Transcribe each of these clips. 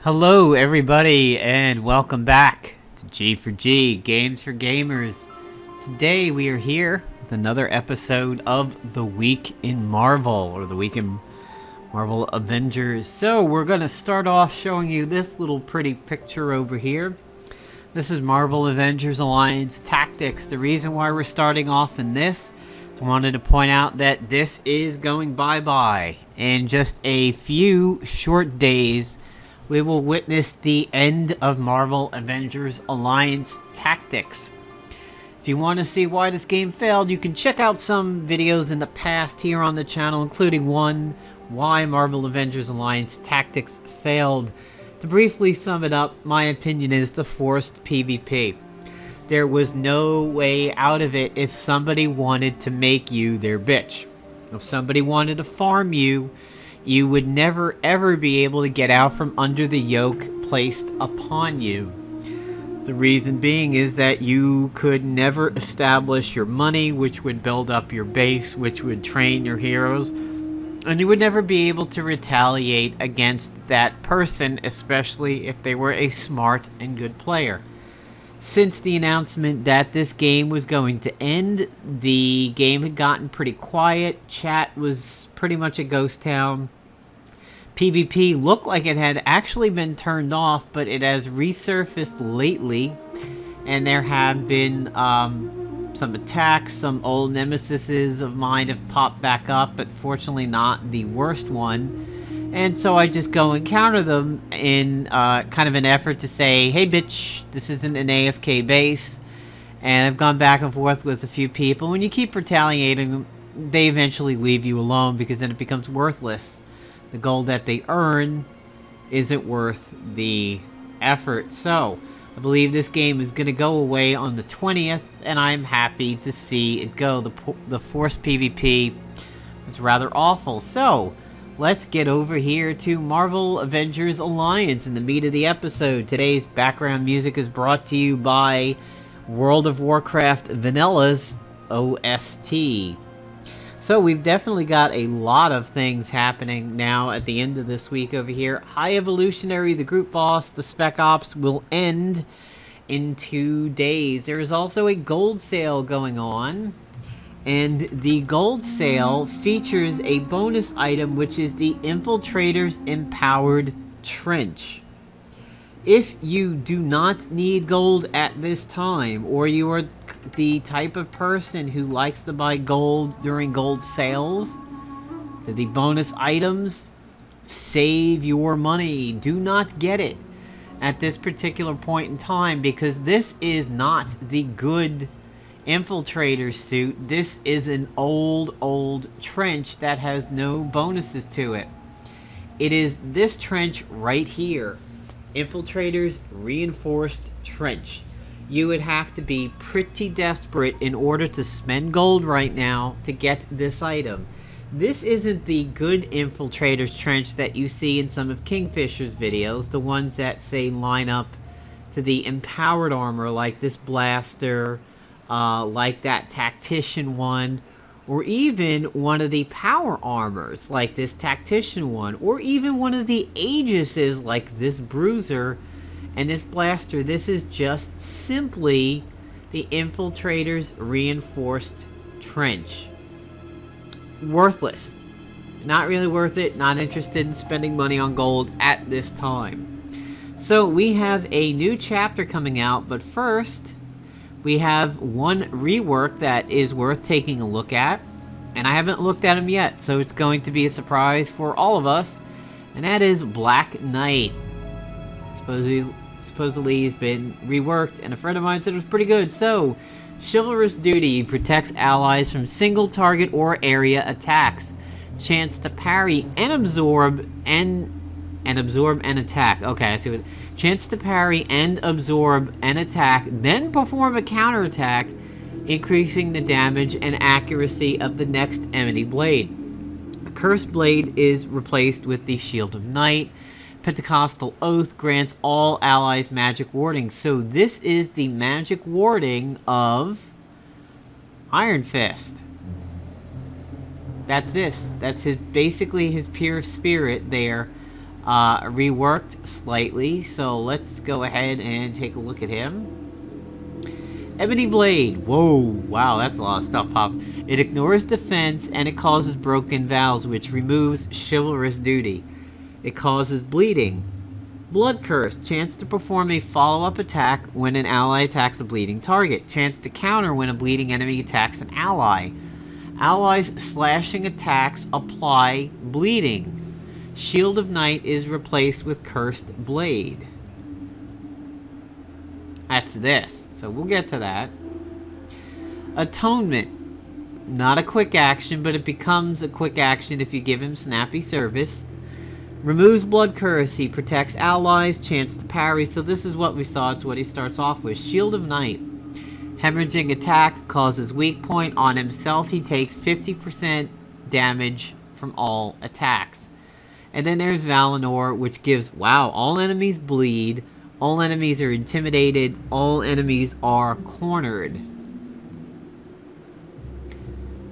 Hello everybody and welcome back to G for G, Games for Gamers. Today we are here with another episode of The Week in Marvel, or The Week in Marvel Avengers. So we're going to start off showing you this little pretty picture over here. This is Marvel Avengers Alliance Tactics. The reason why we're starting off in this is I wanted to point out that this is going bye-bye. In just a few short days, we will witness the end of Marvel Avengers Alliance Tactics. If you want to see why this game failed, you can check out some videos in the past here on the channel, including one, why Marvel Avengers Alliance Tactics failed. To briefly sum it up, my opinion is the forced PvP. There was no way out of it if somebody wanted to make you their bitch. If somebody wanted to farm you, you would never ever be able to get out from under the yoke placed upon you. The reason being is that you could never establish your money, which would build up your base, which would train your heroes, and you would never be able to retaliate against that person, especially if they were a smart and good player. Since the announcement that this game was going to end, the game had gotten pretty quiet. Chat was pretty much a ghost town. PvP looked like it had actually been turned off, but it has resurfaced lately, and there have been some attacks. Some old nemesises of mine have popped back up, but fortunately not the worst one. And so I just go and counter them in kind of an effort to say, hey bitch, this isn't an AFK base. And I've gone back and forth with a few people. When you keep retaliating, they eventually leave you alone because then it becomes worthless. The gold that they earn isn't worth the effort. So I believe this game is going to go away on the 20th, and I'm happy to see it go. The forced PvP was rather awful. So let's get over here to Marvel Avengers Alliance and the meat of the episode. Today's background music is brought to you by World of Warcraft Vanilla's OST. So we've definitely got a lot of things happening now at the end of this week over here. High Evolutionary, the group boss, the Spec Ops, will end in 2 days. There is also a gold sale going on. And the gold sale features a bonus item, which is the Infiltrator's Empowered Trench. If you do not need gold at this time, or you are the type of person who likes to buy gold during gold sales, for the bonus items, save your money. Do not get it at this particular point in time, because this is not the good Infiltrator suit. This is an old trench that has no bonuses to it. It is this trench right here, Infiltrator's Reinforced Trench. You would have to be pretty desperate in order to spend gold right now to get this item. This isn't the good Infiltrator's Trench that you see in some of Kingfisher's videos, the ones that say line up to the empowered armor, like this blaster, like that tactician one, or even one of the power armors like this tactician one, or even one of the Aegises like this bruiser and this blaster. This is just simply the Infiltrator's Reinforced Trench. Worthless. Not really worth it. Not interested in spending money on gold at this time. So we have a new chapter coming out, but first we have one rework that is worth taking a look at, and I haven't looked at him yet, so it's going to be a surprise for all of us, and that is Black Knight. Supposedly he's been reworked, and a friend of mine said it was pretty good. So, Chivalrous Duty protects allies from single target or area attacks. Chance to parry and absorb an attack. Okay, I see what. Chance to parry and absorb an attack, then perform a counterattack, increasing the damage and accuracy of the next enemy blade. A cursed blade is replaced with the Shield of Night. Pentecostal Oath grants all allies magic warding. So this is the magic warding of Iron Fist. That's this. That's basically his pure spirit there. reworked slightly, so let's go ahead and take a look at him. Ebony Blade. Whoa, wow, that's a lot of stuff, Pop. It ignores defense and it causes broken vows, which removes chivalrous duty. It causes bleeding. Blood Curse. Chance to perform a follow-up attack when an ally attacks a bleeding target. Chance to counter when a bleeding enemy attacks an ally. Allies' slashing attacks apply bleeding. Shield of Night is replaced with Cursed Blade. That's this. So we'll get to that. Atonement. Not a quick action, but it becomes a quick action if you give him Snappy Service. Removes Blood Curse. He protects allies. Chance to parry. So this is what we saw. It's what he starts off with. Shield of Night. Hemorrhaging attack causes weak point. On himself, he takes 50% damage from all attacks. And then there's Valinor, which gives, wow, all enemies bleed. All enemies are intimidated. All enemies are cornered.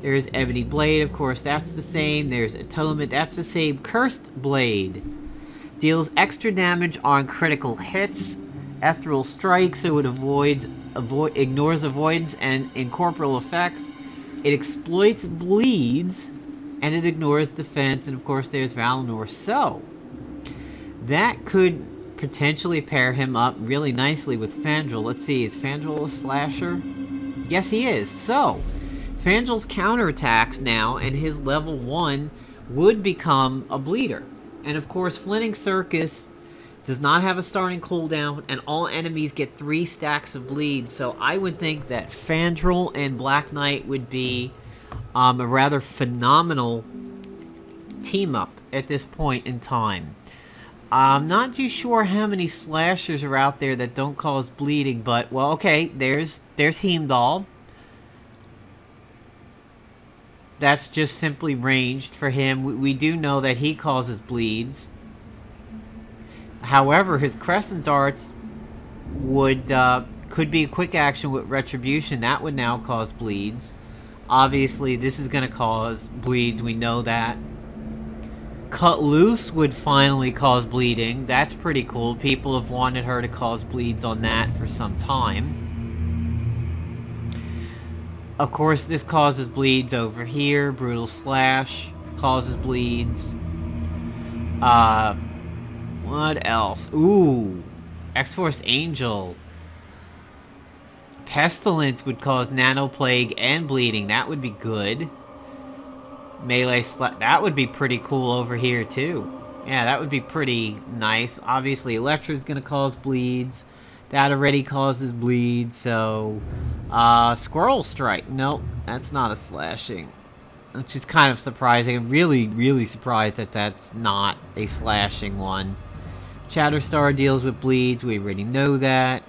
There's Ebony Blade, of course, that's the same. There's Atonement, that's the same. Cursed Blade. Deals extra damage on critical hits. Ethereal Strike, so it ignores avoidance and incorporeal effects. It exploits bleeds, and it ignores defense. And of course, there's Valinor. So, that could potentially pair him up really nicely with Fandral. Let's see, is Fandral a slasher? Yes, he is. So, Fandral's counterattacks now, and his level 1 would become a bleeder. And of course, Flinting Circus does not have a starting cooldown, and all enemies get 3 stacks of bleed. So I would think that Fandral and Black Knight would be a rather phenomenal team-up at this point in time. I'm not too sure how many slashers are out there that don't cause bleeding, but, well, okay, there's Heimdall. That's just simply ranged for him. We do know that he causes bleeds. However, his Crescent Darts could be a quick action with Retribution. That would now cause bleeds. Obviously, this is going to cause bleeds. We know that. Cut Loose would finally cause bleeding. That's pretty cool. People have wanted her to cause bleeds on that for some time. Of course, this causes bleeds over here. Brutal Slash causes bleeds. What else? Ooh, X-Force Angel. Pestilence would cause Nano Plague and bleeding. That would be good. Melee that would be pretty cool over here too. Yeah, that would be pretty nice. Obviously, Electra's gonna cause bleeds. That already causes bleeds, so... Squirrel Strike. Nope, that's not a slashing. Which is kind of surprising. I'm really, really surprised that that's not a slashing one. Shatterstar deals with bleeds. We already know that.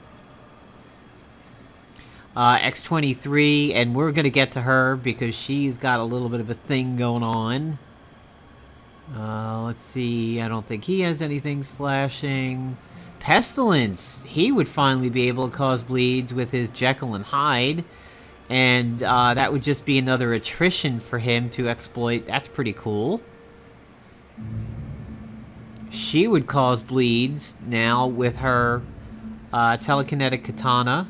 X-23, and we're going to get to her because she's got a little bit of a thing going on. Let's see. I don't think he has anything slashing. Pestilence. He would finally be able to cause bleeds with his Jekyll and Hyde. And that would just be another attrition for him to exploit. That's pretty cool. She would cause bleeds now with her telekinetic katana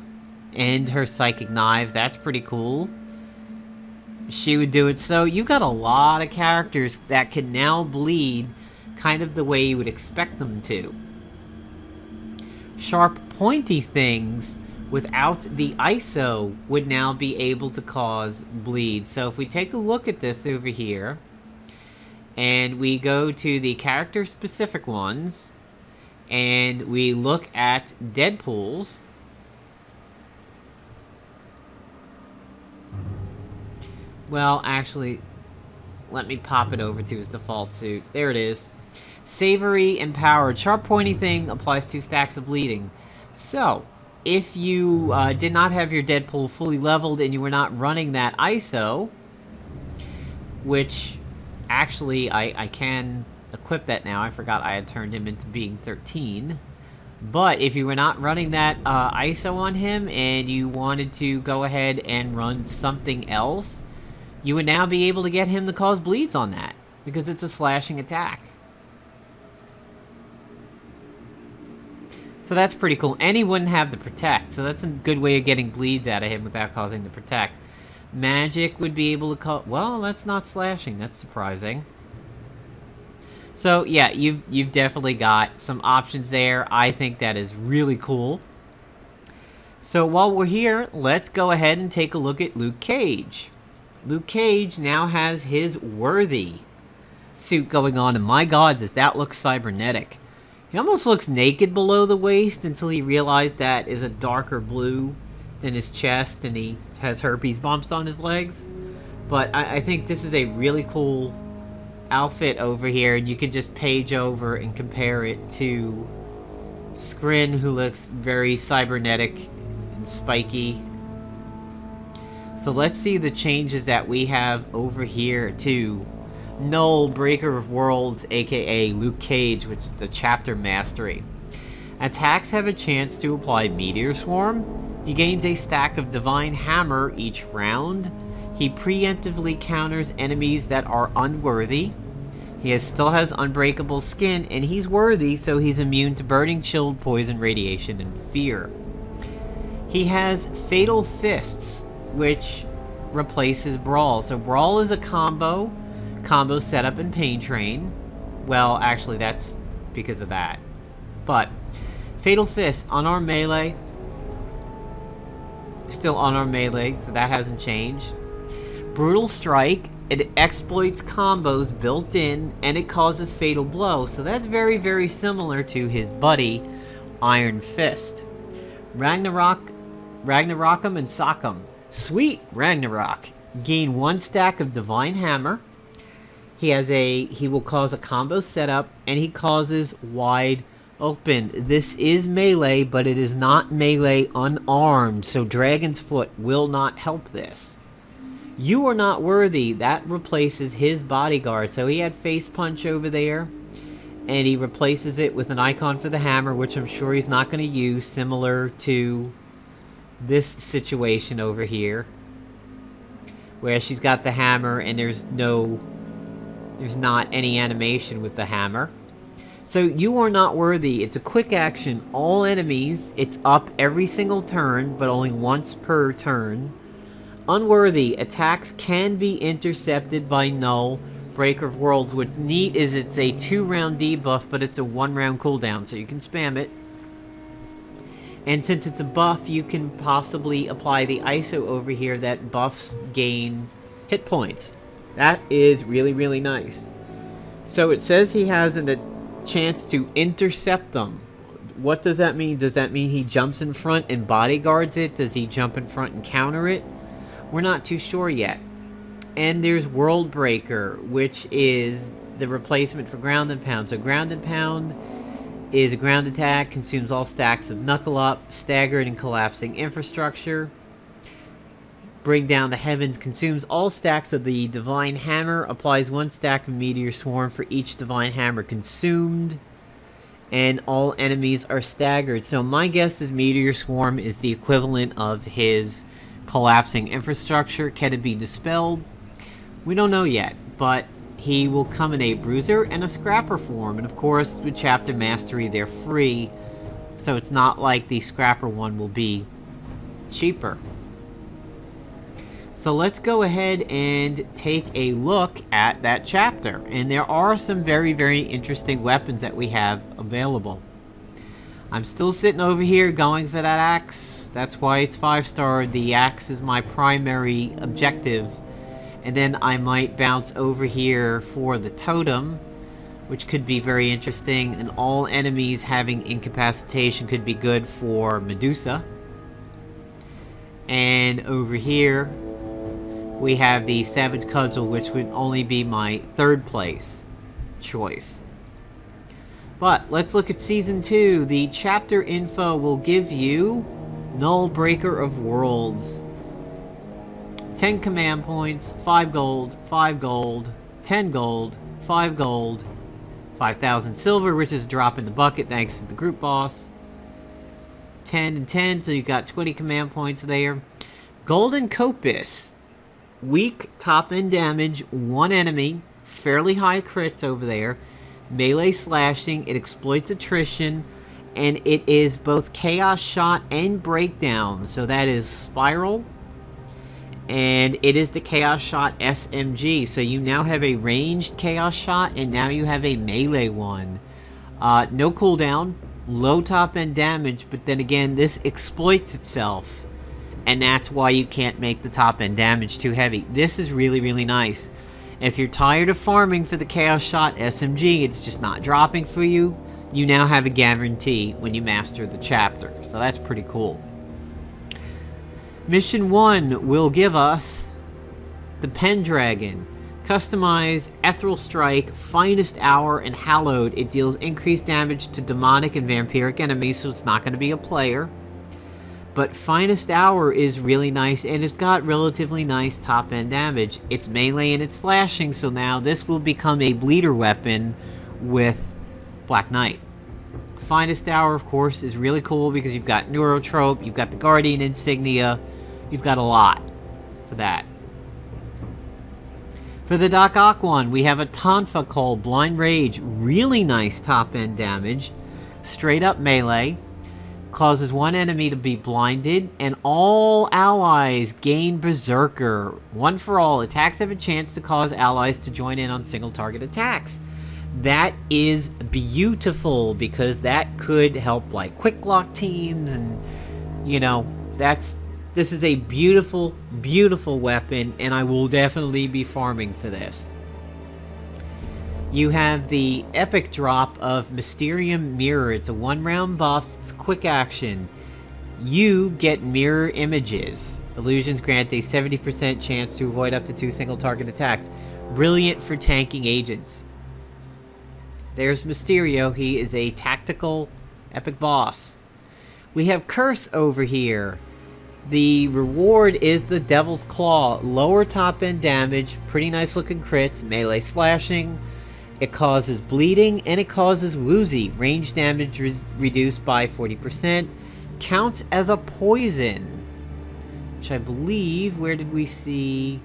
and her psychic knives. That's pretty cool. She would do it. So you got a lot of characters that can now bleed kind of the way you would expect them to. Sharp, pointy things without the ISO would now be able to cause bleed. So if we take a look at this over here, and we go to the character-specific ones, and we look at Deadpool's, well, actually, let me pop it over to his default suit. There it is. Savory Empowered. Sharp pointy thing applies 2 stacks of bleeding. So, if you did not have your Deadpool fully leveled and you were not running that ISO, which actually I can equip that now. I forgot I had turned him into being 13. But if you were not running that ISO on him and you wanted to go ahead and run something else, you would now be able to get him to cause bleeds on that because it's a slashing attack. So that's pretty cool. And he wouldn't have the protect, so that's a good way of getting bleeds out of him without causing the protect. Magic would be able to call... Well, that's not slashing. That's surprising. So, yeah, you've definitely got some options there. I think that is really cool. So, while we're here, let's go ahead and take a look at Luke Cage. Luke Cage now has his worthy suit going on, and my god, does that look cybernetic. He almost looks naked below the waist until he realized that is a darker blue than his chest, and he has herpes bumps on his legs. But I think this is a really cool outfit over here, and you can just page over and compare it to Skrin, who looks very cybernetic and spiky. So let's see the changes that we have over here to Null, Breaker of Worlds, aka Luke Cage, which is the chapter mastery. Attacks have a chance to apply Meteor Swarm. He gains a stack of Divine Hammer each round. He preemptively counters enemies that are unworthy. He still has Unbreakable Skin, and he's worthy, so he's immune to Burning, Chilled, Poison, Radiation, and Fear. He has Fatal Fists, which replaces Brawl. So Brawl is a combo setup in Pain Train. Well, actually, that's because of that. But Fatal Fist, unarmed melee. Still unarmed melee, so that hasn't changed. Brutal Strike, it exploits combos built in, and it causes Fatal Blow. So that's very, very similar to his buddy, Iron Fist. Ragnarok'em and Sock'em. Sweet Ragnarok. Gain 1 stack of Divine Hammer. He will cause a combo setup, and he causes Wide Open. This is melee, but it is not melee unarmed, so Dragon's Foot will not help this. You Are Not Worthy, that replaces his bodyguard. So he had Face Punch over there, and he replaces it with an icon for the hammer, which I'm sure he's not going to use, similar to this situation over here, where she's got the hammer and there's not any animation with the hammer. So You Are Not Worthy, it's a quick action, all enemies, it's up every single turn, but only once per turn. Unworthy, attacks can be intercepted by Null, Breaker of Worlds. What's neat is it's a 2-round debuff, but it's a 1-round cooldown, so you can spam it. And since it's a buff, you can possibly apply the ISO over here that buffs gain hit points. That is really, really nice. So it says he has a chance to intercept them. What does that mean? Does that mean he jumps in front and bodyguards it? Does he jump in front and counter it? We're not too sure yet. And there's World Breaker, which is the replacement for Ground and Pound. So Ground and Pound is a ground attack, consumes all stacks of Knuckle Up, Staggered and Collapsing Infrastructure. Bring Down the Heavens consumes all stacks of the Divine Hammer, applies 1 stack of Meteor Swarm for each Divine Hammer consumed, and all enemies are staggered. So my guess is Meteor Swarm is the equivalent of his Collapsing Infrastructure. Can it be dispelled? We don't know yet, but he will come in a Bruiser and a Scrapper form, and of course with Chapter Mastery they're free, so it's not like the Scrapper one will be cheaper. So let's go ahead and take a look at that chapter. And there are some very, very interesting weapons that we have available. I'm still sitting over here going for that axe. That's why it's 5-star. The axe is my primary objective. And then I might bounce over here for the totem, which could be very interesting. And all enemies having incapacitation could be good for Medusa. And over here we have the Savage Cudgel, which would only be my 3rd place choice. But let's look at Season 2. The chapter info will give you Null, Breaker of Worlds. 10 command points, 5 gold, 5 gold, 10 gold, 5 gold, 5,000 silver, which is a drop in the bucket thanks to the group boss. 10 and 10, so you got 20 command points there. Golden Coppice. Weak top-end damage, 1 enemy, fairly high crits over there, melee slashing, it exploits attrition, and it is both Chaos Shot and Breakdown. So that is Spiral, and it is the Chaos Shot SMG. So you now have a ranged Chaos Shot, and now you have a melee one. No cooldown, low top end damage, but then again, this exploits itself, and that's why you can't make the top end damage too heavy. This is really, really nice. If you're tired of farming for the Chaos Shot SMG, it's just not dropping for you, you now have a guarantee when you master the chapter. So that's pretty cool. Mission 1 will give us the Pendragon. Customize Ethereal Strike, Finest Hour, and Hallowed. It deals increased damage to demonic and vampiric enemies, so it's not going to be a player. But Finest Hour is really nice, and it's got relatively nice top-end damage. It's melee and it's slashing, so now this will become a bleeder weapon with Black Knight. Finest Hour, of course, is really cool because you've got Neurotrope, you've got the Guardian Insignia, you've got a lot for that. For the Doc Ock one, we have a Tonfa called Blind Rage. Really nice top-end damage. Straight up melee. Causes one enemy to be blinded, and all allies gain Berserker. One for all. Attacks have a chance to cause allies to join in on single target attacks. That is beautiful, because that could help like quick lock teams, and you know, this is a beautiful, beautiful weapon, and I will definitely be farming for this. You have the epic drop of Mysterium Mirror. It's a 1-round buff. It's quick action. You get mirror images. Illusions grant a 70% chance to avoid up to 2 single target attacks. Brilliant for tanking agents. There's Mysterio. He is a tactical epic boss. We have Curse over here. The reward is the Devil's Claw. Lower top end damage. Pretty nice looking crits. Melee slashing. It causes bleeding, and it causes woozy. Range damage reduced by 40%. Counts as a poison. Which I believe, where did we see...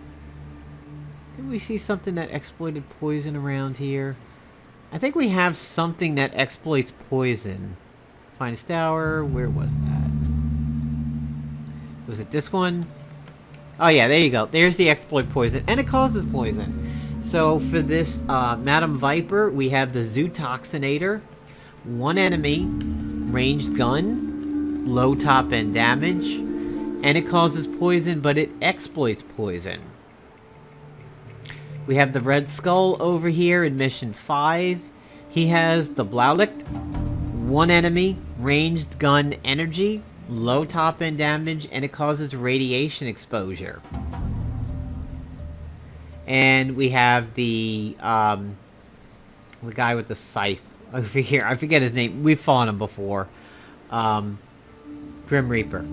Did we see something that exploited poison around here? I think we have something that exploits poison. Finest Hour, where was that? Was it this one? Oh yeah, there you go. There's the exploit poison, and it causes poison. So for this Madam Viper, we have the Zootoxinator. One enemy, ranged gun, low top end damage, and it causes poison, but it exploits poison. We have the Red Skull over here in Mission 5. He has the Blaulicht. One enemy, ranged gun energy, low top end damage, and it causes radiation exposure. And we have the guy with the scythe over here. I forget his name. We've fought him before. Grim Reaper.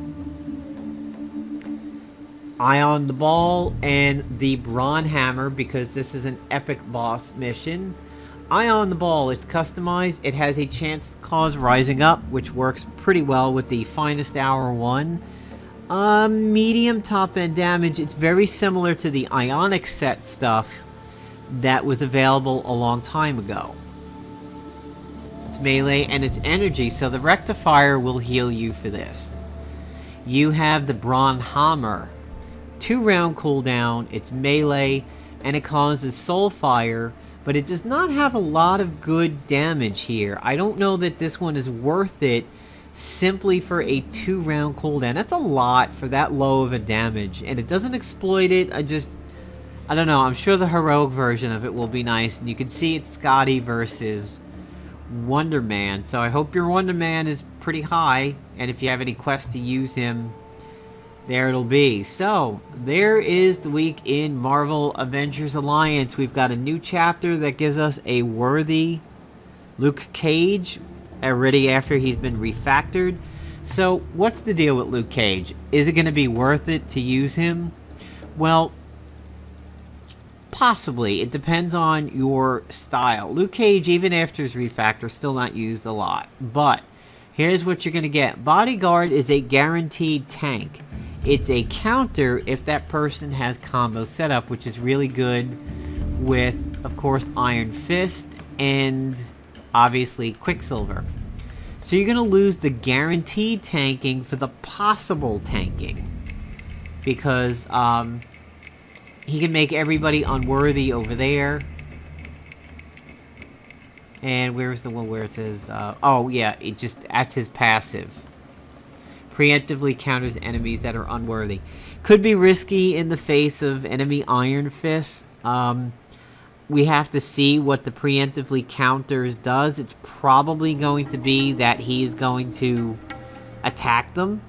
Eye on the Ball and the Brawn Hammer, because this is an epic boss mission. Eye on the Ball, it's customized. It has a chance to cause Rising Up, which works pretty well with the Finest Hour one. Medium top end damage. It's very similar to the Ionic set stuff that was available a long time ago. It's melee and it's energy, so the Rectifier will heal you for this. You have the Brawn Hammer. 2-round cooldown, it's melee, and it causes Soul Fire, but it does not have a lot of good damage here. I don't know that this one is worth it simply for a 2-round cooldown. That's a lot for that low of a damage, and it doesn't exploit it. I don't know. I'm sure the heroic version of it will be nice, and you can see it's Scotty versus Wonder Man, so I hope your Wonder Man is pretty high, and if you have any quests to use him, there it'll be. So, there is the week in Marvel Avengers Alliance. We've got a new chapter that gives us a worthy Luke Cage, already after he's been refactored. So, what's the deal with Luke Cage? Is it going to be worth it to use him? Well, possibly. It depends on your style. Luke Cage, even after his refactor, still not used a lot. But, here's what you're going to get. Bodyguard is a guaranteed tank. It's a counter if that person has combo setup, which is really good with, of course, Iron Fist and obviously Quicksilver. So you're going to lose the guaranteed tanking for the possible tanking. Because he can make everybody unworthy over there. And where's the one where it says... oh, yeah, it just... That's his passive. Preemptively counters enemies that are unworthy. Could be risky in the face of enemy Iron Fist. We have to see what the preemptively counters does. It's probably going to be that he's going to attack them.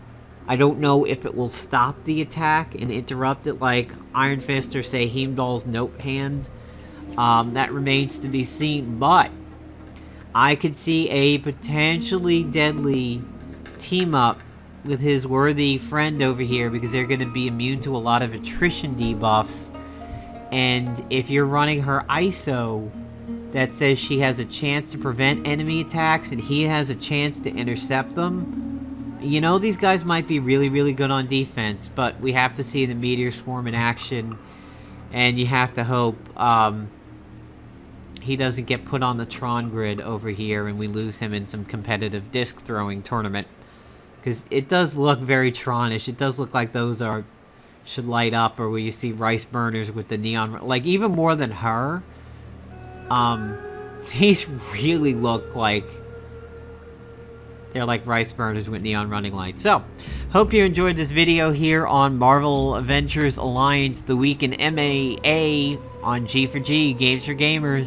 I don't know if it will stop the attack and interrupt it like Iron Fist or, say, Heimdall's Note Hand. That remains to be seen, but I could see a potentially deadly team-up with his worthy friend over here because they're going to be immune to a lot of attrition debuffs. And if you're running her ISO that says she has a chance to prevent enemy attacks and he has a chance to intercept them, you know these guys might be really, really good on defense, but we have to see the Meteor Swarm in action, and you have to hope he doesn't get put on the Tron grid over here and we lose him in some competitive disc throwing tournament. Because it does look very Tronish. It does look like those should light up, or where you see rice burners with the neon, like even more than her. These really look like they're like rice burners with neon running lights. So, hope you enjoyed this video here on Marvel Avengers Alliance, the week in MAA on G4G, Games for Gamers.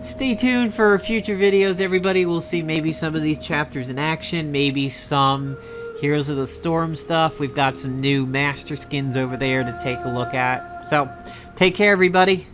Stay tuned for future videos, everybody. We'll see maybe some of these chapters in action, maybe some Heroes of the Storm stuff. We've got some new master skins over there to take a look at. So, take care, everybody.